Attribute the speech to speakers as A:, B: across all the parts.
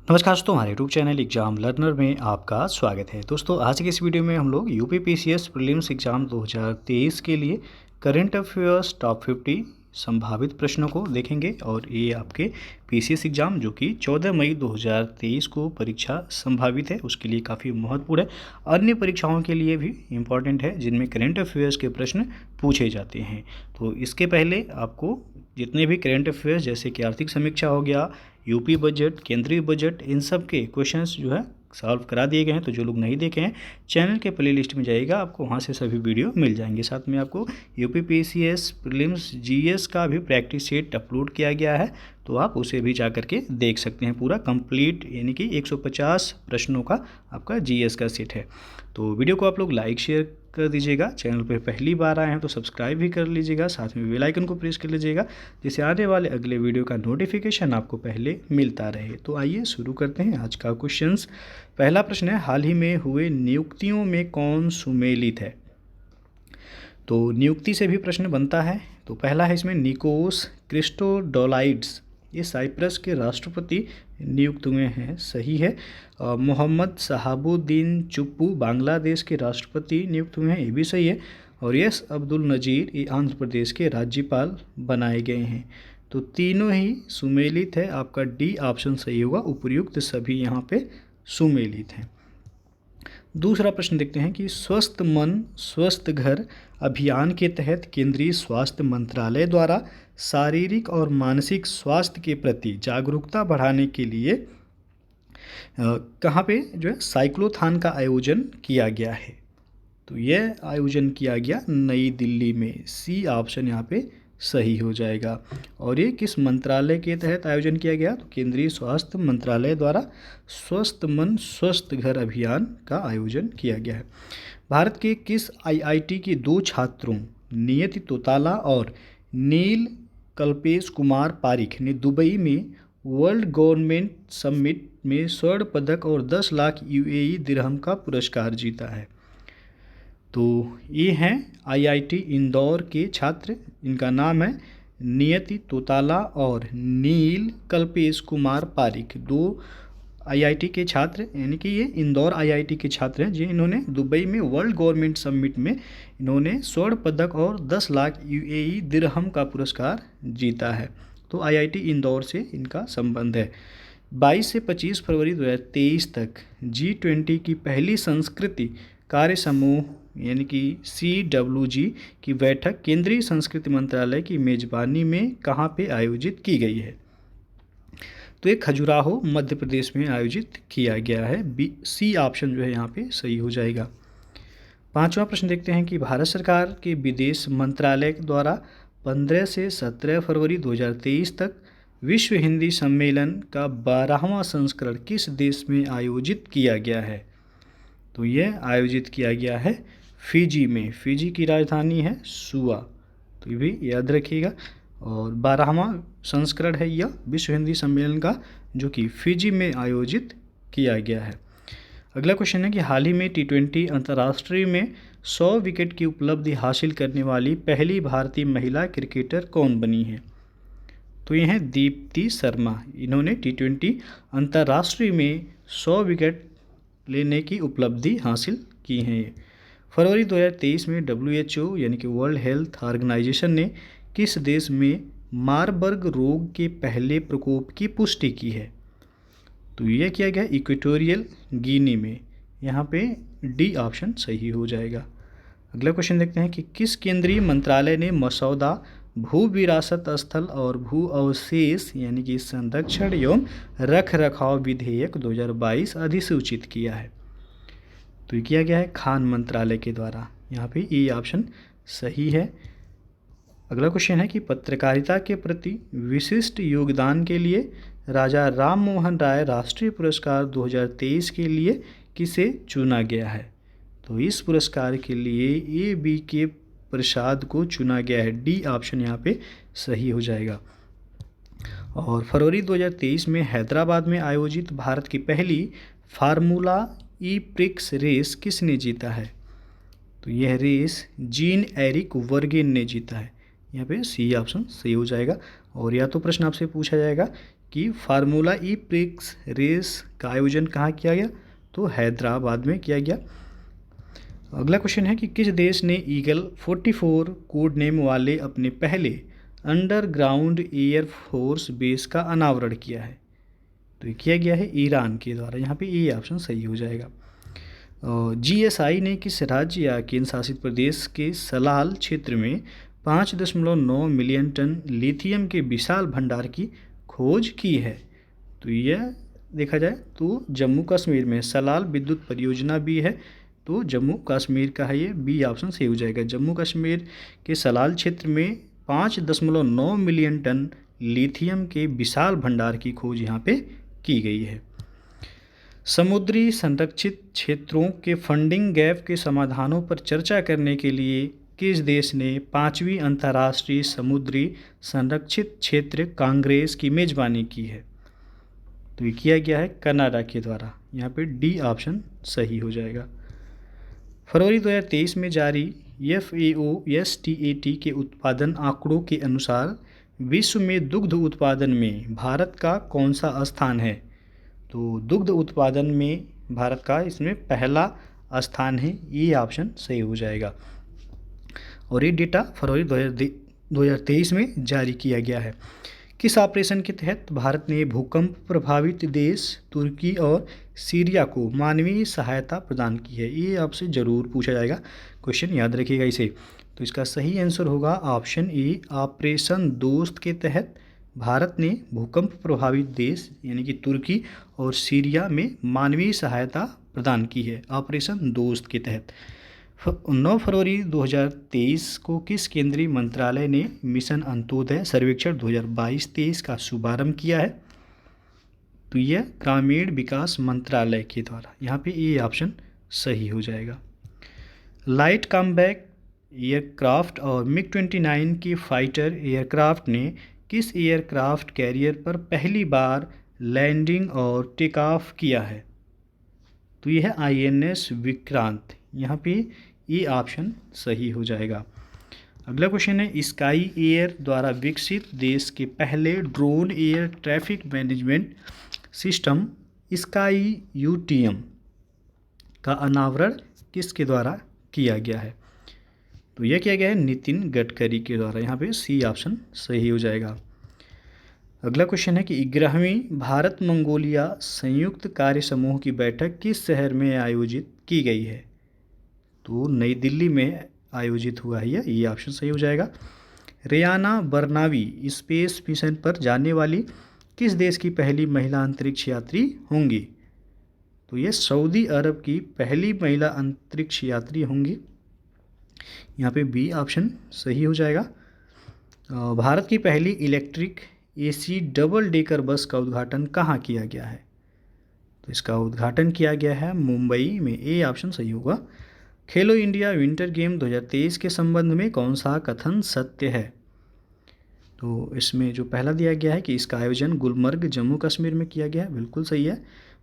A: नमस्कार दोस्तों, हमारे यूट्यूब चैनल एग्जाम लर्नर में आपका स्वागत है। दोस्तों, आज की इस वीडियो में हम लोग यूपीपीसीएस प्रीलिम्स एग्जाम 2023 के लिए करंट अफेयर्स टॉप 50 संभावित प्रश्नों को देखेंगे। और ये आपके पीसीएस एग्जाम जो कि 14 मई 2023 को परीक्षा संभावित है, उसके लिए काफ़ी महत्वपूर्ण है। अन्य परीक्षाओं के लिए भी इम्पॉर्टेंट है जिनमें करंट अफेयर्स के प्रश्न पूछे जाते हैं। तो इसके पहले आपको जितने भी करंट अफेयर्स जैसे कि आर्थिक समीक्षा हो गया, यूपी बजट, केंद्रीय बजट, इन सब के क्वेश्चंस जो है सॉल्व करा दिए गए हैं। तो जो लोग नहीं देखे हैं, चैनल के प्लेलिस्ट में जाइएगा, आपको वहाँ से सभी वीडियो मिल जाएंगे। साथ में आपको यूपीपीसीएस प्रीलिम्स जीएस का भी प्रैक्टिस सेट अपलोड किया गया है, तो आप उसे भी जा करके देख सकते हैं। पूरा कंप्लीट यानी कि 150 प्रश्नों का आपका जीएस का सेट है। तो वीडियो को आप लोग लाइक शेयर कर दीजिएगा। चैनल पर पहली बार आए हैं तो सब्सक्राइब भी कर लीजिएगा, साथ में बेल आइकन को प्रेस कर लीजिएगा, जिससे आने वाले अगले वीडियो का नोटिफिकेशन आपको पहले मिलता रहे। तो आइए शुरू करते हैं आज का क्वेश्चंस। पहला प्रश्न है, हाल ही में हुए नियुक्तियों में कौन सुमेलित है? तो नियुक्ति से भी प्रश्न बनता है। तो पहला है इसमें निकोस क्रिस्टोडोलाइड्स, ये साइप्रस के राष्ट्रपति नियुक्त हुए हैं, सही है। मोहम्मद शहाबुद्दीन चुप्पू बांग्लादेश के राष्ट्रपति नियुक्त हुए हैं, ये भी सही है। और यस अब्दुल नज़ीर ये आंध्र प्रदेश के राज्यपाल बनाए गए हैं। तो तीनों ही सुमेलित है, आपका डी ऑप्शन सही होगा। उपर्युक्त सभी यहाँ पे सुमेलित हैं। दूसरा प्रश्न देखते हैं कि स्वस्थ मन स्वस्थ घर अभियान के तहत केंद्रीय स्वास्थ्य मंत्रालय द्वारा शारीरिक और मानसिक स्वास्थ्य के प्रति जागरूकता बढ़ाने के लिए कहाँ पे जो है साइक्लोथॉन का आयोजन किया गया है? तो यह आयोजन किया गया नई दिल्ली में। सी ऑप्शन यहाँ पे सही हो जाएगा। और ये किस मंत्रालय के तहत आयोजन किया गया? तो केंद्रीय स्वास्थ्य मंत्रालय द्वारा स्वस्थ मन स्वस्थ घर अभियान का आयोजन किया गया है। भारत के किस आईआईटी के दो छात्रों नियति तोताला और नील कल्पेश कुमार पारिख ने दुबई में वर्ल्ड गवर्नमेंट समिट में स्वर्ण पदक और 10 लाख यूएई दिरहम का पुरस्कार जीता है? तो ये हैं आईआईटी इंदौर के छात्र, इनका नाम है नियति तोताला और नील कल्पेश कुमार पारिख। दो आईआईटी के छात्र, यानी कि ये इंदौर आईआईटी के छात्र हैं जिन्होंने दुबई में वर्ल्ड गवर्नमेंट समिट में इन्होंने स्वर्ण पदक और 10 लाख यूएई दिरहम का पुरस्कार जीता है। तो आईआईटी इंदौर से इनका संबंध है। 22 से 25 फरवरी 2023 तक G20 की पहली संस्कृति कार्य समूह यानी कि CWG की बैठक केंद्रीय संस्कृति मंत्रालय की मेज़बानी में कहाँ पे आयोजित की गई है? तो ये खजुराहो मध्य प्रदेश में आयोजित किया गया है। सी ऑप्शन जो है यहाँ पे सही हो जाएगा। पांचवा प्रश्न देखते हैं कि भारत सरकार के विदेश मंत्रालय द्वारा 15 से 17 फरवरी 2023 तक विश्व हिंदी सम्मेलन का 12वां संस्करण किस देश में आयोजित किया गया है? तो यह आयोजित किया गया है फिजी में। फिजी की राजधानी है सुआ, तो ये भी याद रखिएगा। और 12वां संस्करण है यह विश्व हिंदी सम्मेलन का, जो कि फिजी में आयोजित किया गया है। अगला क्वेश्चन है कि हाल ही में T20 अंतर्राष्ट्रीय में 100 विकेट की उपलब्धि हासिल करने वाली पहली भारतीय महिला क्रिकेटर कौन बनी है? तो ये हैं दीप्ति शर्मा। इन्होंने T20 अंतर्राष्ट्रीय में 100 विकेट लेने की उपलब्धि हासिल की है। फरवरी 2023 में WHO यानी कि वर्ल्ड हेल्थ ऑर्गेनाइजेशन ने किस देश में मारबर्ग रोग के पहले प्रकोप की पुष्टि की है? तो यह किया गया इक्वेटोरियल गिनी में। यहाँ पे डी ऑप्शन सही हो जाएगा। अगला क्वेश्चन देखते हैं कि किस केंद्रीय मंत्रालय ने मसौदा भू विरासत स्थल और भू अवशेष यानी कि संरक्षण एवं रख रखाव विधेयक 2022 अधिसूचित किया है? तो ये किया गया है खान मंत्रालय के द्वारा। यहाँ पे ये ऑप्शन सही है। अगला क्वेश्चन है कि पत्रकारिता के प्रति विशिष्ट योगदान के लिए राजा राम मोहन राय राष्ट्रीय पुरस्कार 2023 के लिए किसे चुना गया है? तो इस पुरस्कार के लिए ABK प्रसाद को चुना गया है। डी ऑप्शन यहाँ पे सही हो जाएगा। और फरवरी 2023 में हैदराबाद में आयोजित भारत की पहली फार्मूला ई प्रिक्स रेस किसने जीता है? तो यह रेस जीन एरिक वर्गेन ने जीता है। यहाँ पे सी ऑप्शन सही हो जाएगा। और या तो प्रश्न आपसे पूछा जाएगा कि फार्मूला ई प्रिक्स रेस का आयोजन कहाँ किया गया? तो हैदराबाद में किया गया। अगला क्वेश्चन है कि किस देश ने ईगल 44 कोड नेम वाले अपने पहले अंडरग्राउंड एयर फोर्स बेस का अनावरण किया है? तो ये किया गया है ईरान के द्वारा। यहाँ पे ए ऑप्शन सही हो जाएगा। जीएसआई ने किस राज्य या केंद्र शासित प्रदेश के सलाल क्षेत्र में 5.9 मिलियन टन लिथियम के विशाल भंडार की खोज की है? तो यह देखा जाए तो जम्मू कश्मीर में सलाल विद्युत परियोजना भी है, तो जम्मू कश्मीर का है ये, बी ऑप्शन सही हो जाएगा। जम्मू कश्मीर के सलाल क्षेत्र में 5.9 मिलियन टन लिथियम के विशाल भंडार की खोज यहाँ पे की गई है। समुद्री संरक्षित क्षेत्रों के फंडिंग गैप के समाधानों पर चर्चा करने के लिए किस देश ने 5वीं अंतर्राष्ट्रीय समुद्री संरक्षित क्षेत्र कांग्रेस की मेजबानी की है? तो ये किया गया है कनाडा के द्वारा। यहाँ पे डी ऑप्शन सही हो जाएगा। फरवरी 2023 में जारी FAO-STAT के उत्पादन आंकड़ों के अनुसार विश्व में दुग्ध उत्पादन में भारत का कौन सा स्थान है? तो दुग्ध उत्पादन में भारत का इसमें पहला स्थान है, ये ऑप्शन सही हो जाएगा। और ये डेटा फरवरी 2023 में जारी किया गया है। किस ऑपरेशन के तहत भारत ने भूकंप प्रभावित देश तुर्की और सीरिया को मानवीय सहायता प्रदान की है? ये आपसे ज़रूर पूछा जाएगा, क्वेश्चन याद रखिएगा इसे। तो इसका सही आंसर होगा ऑप्शन ए, ऑपरेशन दोस्त के तहत भारत ने भूकंप प्रभावित देश यानी कि तुर्की और सीरिया में मानवीय सहायता प्रदान की है, ऑपरेशन दोस्त के तहत। 9 फरवरी 2023 को किस केंद्रीय मंत्रालय ने मिशन अंत्योदय सर्वेक्षण 2022-23 का शुभारंभ किया है? तो यह ग्रामीण विकास मंत्रालय के द्वारा। यहाँ पे ये ऑप्शन सही हो जाएगा। लाइट कॉम्बैट एयरक्राफ्ट और MiG-29 की फाइटर एयरक्राफ्ट ने किस एयरक्राफ्ट कैरियर पर पहली बार लैंडिंग और टेक ऑफ किया है? तो यह है INS विक्रांत। यहाँ पे ये ऑप्शन सही हो जाएगा। अगला क्वेश्चन है, स्काई एयर द्वारा विकसित देश के पहले drone air traffic management system sky UTM का अनावरण किसके द्वारा किया गया है? तो यह किया गया है नितिन गडकरी के द्वारा। यहाँ पे सी ऑप्शन सही हो जाएगा। अगला क्वेश्चन है कि 11वीं भारत मंगोलिया संयुक्त कार्य समूह की बैठक किस शहर में आयोजित की गई है? तो नई दिल्ली में आयोजित हुआ है ये ऑप्शन सही हो जाएगा। रेयाना बर्नावी स्पेस मिशन पर जाने वाली किस देश की पहली महिला अंतरिक्ष यात्री होंगी? तो ये सऊदी अरब की पहली महिला अंतरिक्ष यात्री होंगी। यहाँ पे बी ऑप्शन सही हो जाएगा। भारत की पहली electric AC double decker bus का उद्घाटन कहाँ किया गया है? तो इसका उद्घाटन किया गया है मुंबई में, ए ऑप्शन सही होगा। खेलो इंडिया विंटर गेम 2023 के संबंध में कौन सा कथन सत्य है? तो इसमें जो पहला दिया गया है कि इसका आयोजन गुलमर्ग जम्मू कश्मीर में किया गया है, बिल्कुल सही है।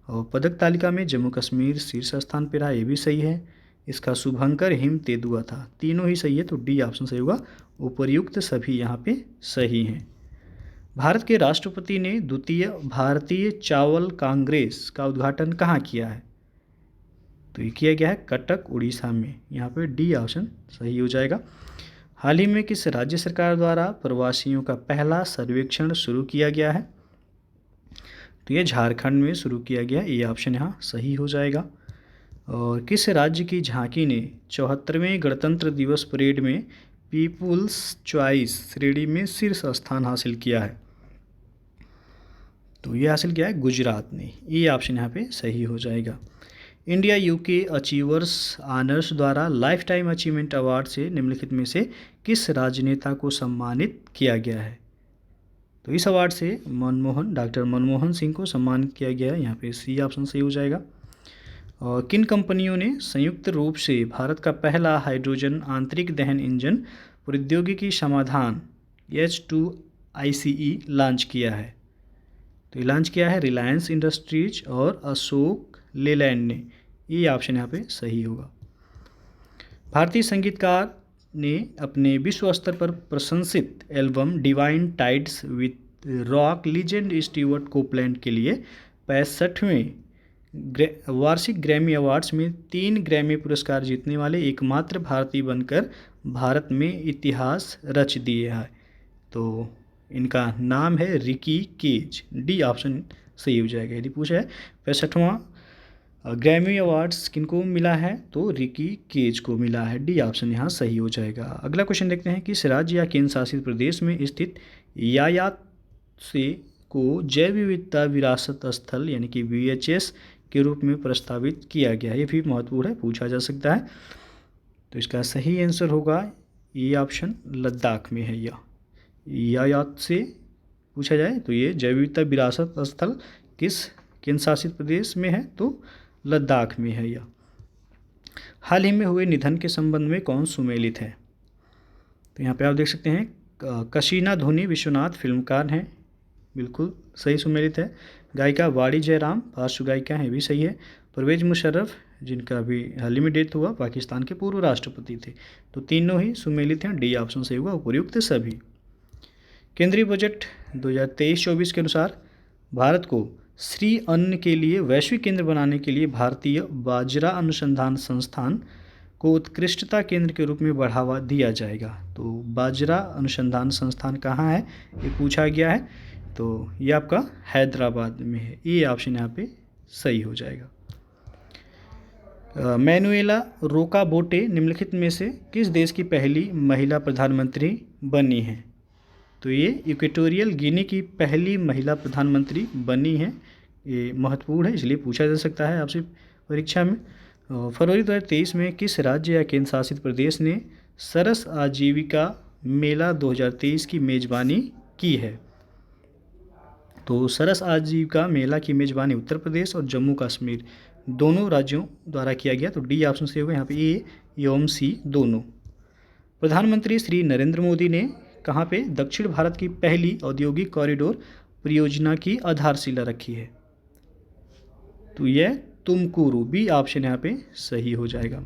A: और पदक तालिका में जम्मू कश्मीर शीर्ष स्थान पर रहा, ये भी सही है। इसका शुभंकर हिम तेंदुआ था, तीनों ही सही है, तो डी ऑप्शन सही होगा। उपर्युक्त सभी यहाँ पे सही हैं। भारत के राष्ट्रपति ने द्वितीय भारतीय चावल कांग्रेस का उद्घाटन कहाँ किया है? तो ये किया गया है कटक उड़ीसा में, यहाँ पे डी ऑप्शन सही हो जाएगा। हाल ही में किस राज्य सरकार द्वारा प्रवासियों का पहला सर्वेक्षण शुरू किया गया है? तो ये झारखंड में शुरू किया गया, ये ऑप्शन यहाँ सही हो जाएगा। और किस राज्य की झांकी ने 74वें गणतंत्र दिवस परेड में पीपुल्स चॉइस श्रेणी में शीर्ष स्थान हासिल किया है? तो ये हासिल किया है गुजरात ने, ये ऑप्शन यहाँ पे सही हो जाएगा। इंडिया UK अचीवर्स ऑनर्स द्वारा लाइफ टाइम अचीवमेंट अवार्ड से निम्नलिखित में से किस राजनेता को सम्मानित किया गया है? तो इस अवार्ड से डॉक्टर मनमोहन सिंह को सम्मानित किया गया है, यहाँ पे सी ऑप्शन सही हो जाएगा। और किन कंपनियों ने संयुक्त रूप से भारत का पहला हाइड्रोजन आंतरिक दहन इंजन प्रौद्योगिकी समाधान H2ICE लॉन्च किया है? तो ये लॉन्च किया है रिलायंस इंडस्ट्रीज और अशोक लेलैंड ने, ये ऑप्शन यहाँ पे सही होगा। भारतीय संगीतकार ने अपने विश्व स्तर पर प्रशंसित album divine tides with rock legend Stewart Copeland के लिए 65वें वार्षिक ग्रैमी अवार्ड्स में 3 ग्रैमी पुरस्कार जीतने वाले एकमात्र भारतीय बनकर भारत में इतिहास रच दिए हैं। तो इनका नाम है रिकी केज। डी ऑप्शन सही हो जाएगा। यदि पूछा है 65वां ग्रैमी अवार्ड्स किनको मिला है, तो रिकी केज को मिला है। डी ऑप्शन यहाँ सही हो जाएगा। अगला क्वेश्चन देखते हैं, किस राज्य या केंद्र शासित प्रदेश में स्थित यायात से को जैव विविधता विरासत स्थल यानी कि VHS के रूप में प्रस्तावित किया गया? ये भी महत्वपूर्ण है, पूछा जा सकता है। तो इसका सही आंसर होगा ये ऑप्शन, लद्दाख में है। यह यायात से पूछा जाए तो ये जैव विविधता विरासत स्थल किस केंद्र शासित प्रदेश में है, तो लद्दाख में है यह। हाल ही में हुए निधन के संबंध में कौन सुमेलित है? तो यहाँ पे आप देख सकते हैं कशीना धोनी विश्वनाथ फिल्मकार हैं, बिल्कुल सही सुमेलित है। गायिका वाणी जयराम पार्श्व गायिका हैं, भी सही है। परवेज मुशर्रफ जिनका भी हाल ही में डेथ हुआ, पाकिस्तान के पूर्व राष्ट्रपति थे। तो तीनों ही सुमेलित हैं। डी ऑप्शन सही होगा, उपयुक्त सभी। केंद्रीय बजट 2023-24 के अनुसार भारत को श्री अन्न के लिए वैश्विक केंद्र बनाने के लिए भारतीय बाजरा अनुसंधान संस्थान को उत्कृष्टता केंद्र के रूप में बढ़ावा दिया जाएगा। तो बाजरा अनुसंधान संस्थान कहाँ है, ये पूछा गया है। तो ये आपका हैदराबाद में है। ये ऑप्शन यहाँ पे सही हो जाएगा। मैनुएला रोकाबोटे निम्नलिखित में से किस देश की पहली महिला प्रधानमंत्री बनी है? तो ये इक्वेटोरियल गिनी की पहली महिला प्रधानमंत्री बनी है। ये महत्वपूर्ण है, इसलिए पूछा जा सकता है आपसे परीक्षा में। फरवरी 2023 में किस राज्य या केंद्र शासित प्रदेश ने सरस आजीविका मेला 2023 की मेज़बानी की है? तो सरस आजीविका मेला की मेज़बानी उत्तर प्रदेश और जम्मू कश्मीर दोनों राज्यों द्वारा किया गया। तो डी ऑप्शन से होगा यहाँ पे ए एवं सी दोनों। प्रधानमंत्री श्री नरेंद्र मोदी ने कहाँ पे दक्षिण भारत की पहली औद्योगिक कॉरिडोर परियोजना की आधारशिला रखी है? तो यह तुमकुरू। बी ऑप्शन यहाँ पे सही हो जाएगा।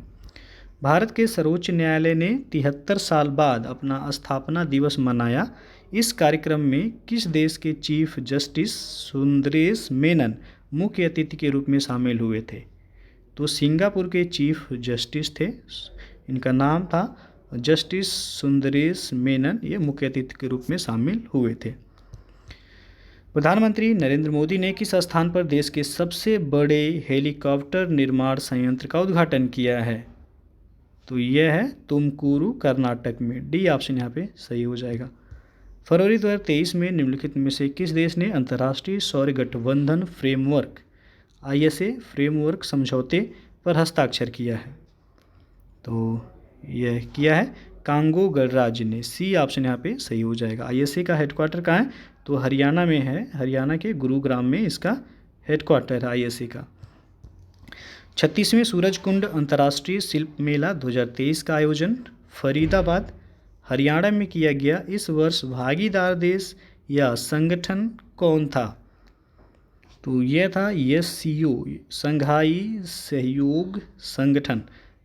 A: भारत के सर्वोच्च न्यायालय ने 73 साल बाद अपना स्थापना दिवस मनाया। इस कार्यक्रम में किस देश के चीफ जस्टिस सुंदरेश मेनन मुख्य अतिथि के रूप में शामिल हुए थे? तो सिंगापुर के चीफ जस्टिस थे, इनका नाम था जस्टिस सुंदरेश मेनन। ये मुख्य अतिथि के रूप में शामिल हुए थे। प्रधानमंत्री नरेंद्र मोदी ने किस स्थान पर देश के सबसे बड़े हेलीकॉप्टर निर्माण संयंत्र का उद्घाटन किया है? तो यह है तुमकुरू, कर्नाटक में। डी ऑप्शन यहाँ पे सही हो जाएगा। फरवरी 2023 में निम्नलिखित में से किस देश ने अंतर्राष्ट्रीय सौर गठबंधन फ्रेमवर्क ISA फ्रेमवर्क समझौते पर हस्ताक्षर किया है? तो यह किया है कांगो गणराज्य ने। सी ऑप्शन यहाँ पे सही हो जाएगा। ISA का हेडक्वार्टर कहाँ है? तो हरियाणा में है। हरियाणा के गुरुग्राम में इसका हेडक्वार्टर है ISA का। 36वें सूरजकुंड अंतर्राष्ट्रीय शिल्प मेला 2023 का आयोजन फरीदाबाद हरियाणा में किया गया। इस वर्ष भागीदार देश या संगठन कौन था? तो यह था SCO, संघाई सहयोग संगठन।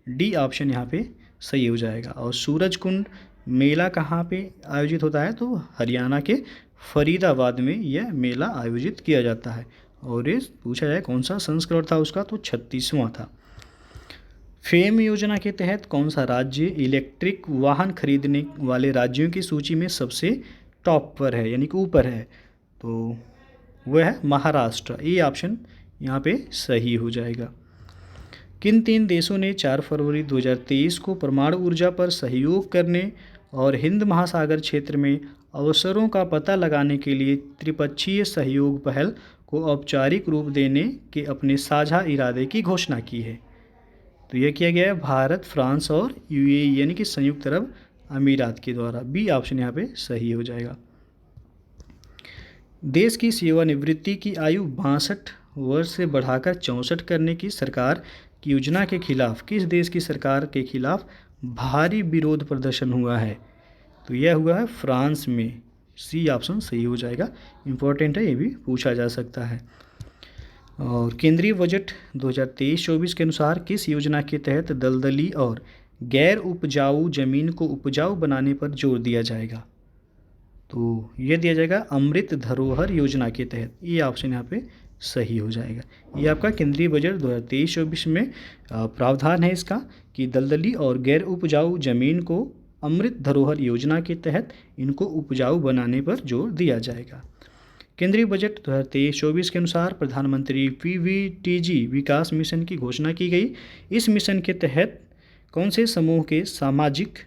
A: डी ऑप्शन यहाँ पे सही हो जाएगा। और सूरजकुंड मेला कहाँ पे आयोजित होता है? तो हरियाणा के फरीदाबाद में यह मेला आयोजित किया जाता है। और ये पूछा जाए कौन सा संस्करण था उसका, तो 36वां था। फेम योजना के तहत कौन सा राज्य इलेक्ट्रिक वाहन खरीदने वाले राज्यों की सूची में सबसे टॉप पर है, यानी कि ऊपर है? तो वह है महाराष्ट्र। ये ऑप्शन यहाँ पे सही हो जाएगा। किन 3 देशों ने 4 फरवरी 2023 को परमाणु ऊर्जा पर सहयोग करने और हिंद महासागर क्षेत्र में अवसरों का पता लगाने के लिए त्रिपक्षीय सहयोग पहल को औपचारिक रूप देने के अपने साझा इरादे की घोषणा की है? तो यह किया गया है भारत, फ्रांस और UAE यानी कि संयुक्त अरब अमीरात के द्वारा। बी ऑप्शन यहाँ पे सही हो जाएगा। देश की सेवानिवृत्ति की आयु 62 वर्ष से बढ़ाकर 64 करने की सरकार की योजना के खिलाफ किस देश की सरकार के खिलाफ भारी विरोध प्रदर्शन हुआ है? तो यह हुआ है फ्रांस में। सी ऑप्शन सही हो जाएगा। इम्पोर्टेंट है, ये भी पूछा जा सकता है। और केंद्रीय बजट 2023-24 के अनुसार किस योजना के तहत दलदली और गैर उपजाऊ जमीन को उपजाऊ बनाने पर जोर दिया जाएगा? तो ये दिया जाएगा अमृत धरोहर योजना के तहत, ये ऑप्शन यहाँ पे सही हो जाएगा। ये आपका केंद्रीय बजट 2023-24 में प्रावधान है इसका कि दलदली और गैर उपजाऊ जमीन को अमृत धरोहर योजना के तहत इनको उपजाऊ बनाने पर जोर दिया जाएगा। केंद्रीय बजट 2023-24 के अनुसार प्रधानमंत्री PVTG विकास मिशन की घोषणा की गई। इस मिशन के तहत कौन से समूह के सामाजिक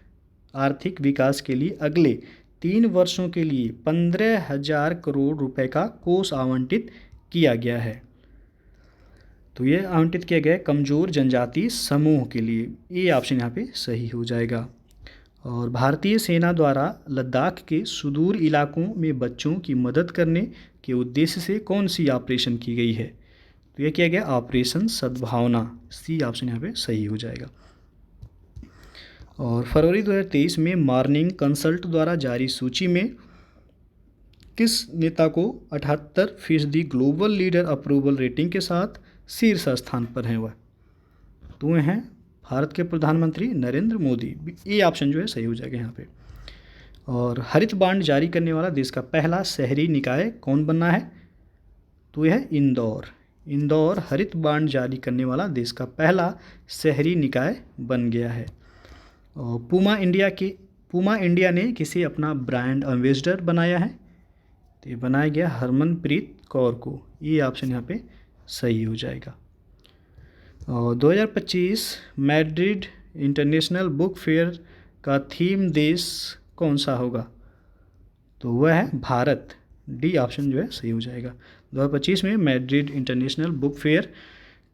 A: आर्थिक विकास के लिए अगले 3 वर्षों के लिए 15,000 करोड़ रुपए का कोष आवंटित किया गया है? तो ये आवंटित किया गया है कमज़ोर जनजाति समूह के लिए, ये ऑप्शन यहाँ पे सही हो जाएगा। और भारतीय सेना द्वारा लद्दाख के सुदूर इलाकों में बच्चों की मदद करने के उद्देश्य से कौन सी ऑपरेशन की गई है? तो यह किया गया ऑपरेशन सद्भावना, सी ऑप्शन यहाँ पे सही हो जाएगा। और फरवरी 2023 में मॉर्निंग कंसल्ट द्वारा जारी सूची में किस नेता को 78% ग्लोबल लीडर अप्रूवल रेटिंग के साथ शीर्ष स्थान पर हैं? वह तो वह हैं भारत के प्रधानमंत्री नरेंद्र मोदी, ये ऑप्शन जो है सही हो जाएगा यहाँ पे। और हरित बांड जारी करने वाला देश का पहला शहरी निकाय कौन बनना है? तो यह है इंदौर। इंदौर हरित बांड जारी करने वाला देश का पहला शहरी निकाय बन गया है। और पूमा इंडिया ने किसे अपना ब्रांड एम्बेसडर बनाया है? तो ये बनाया गया हरमनप्रीत कौर को, ये ऑप्शन यहाँ पे सही हो जाएगा। और 2025 मैड्रिड इंटरनेशनल बुक फेयर का थीम देश कौन सा होगा? तो वह है भारत, डी ऑप्शन जो है सही हो जाएगा। 2025 में मैड्रिड इंटरनेशनल बुक फेयर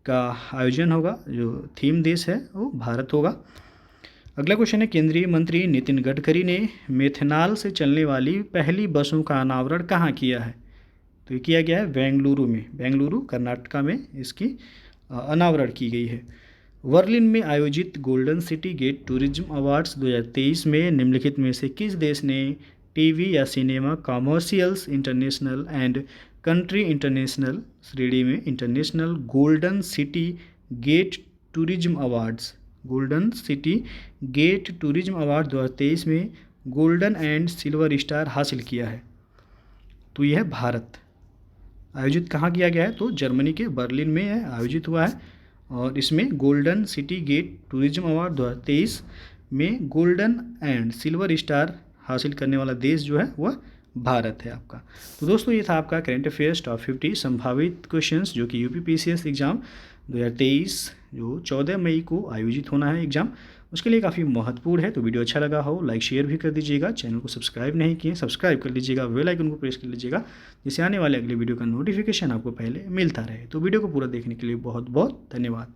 A: का आयोजन होगा, जो थीम देश है वो भारत होगा। अगला क्वेश्चन है, केंद्रीय मंत्री नितिन गडकरी ने मेथनॉल से चलने वाली पहली बसों का अनावरण कहाँ किया है? तो ये किया गया है बेंगलुरु में, बेंगलुरु कर्नाटका में इसकी अनावरण की गई है। बर्लिन में आयोजित golden city gate tourism awards 2023 में निम्नलिखित में से किस देश ने टीवी या cinema commercials international and country international श्रेणी में international golden city gate tourism awards, golden city gate tourism award 2023 में गोल्डन एंड सिल्वर स्टार हासिल किया है? तो यह है भारत। आयोजित कहाँ किया गया है? तो जर्मनी के बर्लिन में आयोजित हुआ है। और इसमें golden city gate tourism award 2023 में गोल्डन एंड सिल्वर स्टार हासिल करने वाला देश जो है वह भारत है आपका। तो दोस्तों ये था आपका करंट अफेयर्स टॉप 50 संभावित क्वेश्चंस जो कि UPPCS एग्ज़ाम 2023 जो 14 मई को आयोजित होना है एग्ज़ाम, उसके लिए काफ़ी महत्वपूर्ण है। तो वीडियो अच्छा लगा हो लाइक शेयर भी कर दीजिएगा, चैनल को सब्सक्राइब नहीं किए सब्सक्राइब कर लीजिएगा, बेल आइकन को प्रेस कर लीजिएगा जिससे आने वाले अगले वीडियो का नोटिफिकेशन आपको पहले मिलता रहे। तो वीडियो को पूरा देखने के लिए बहुत बहुत धन्यवाद।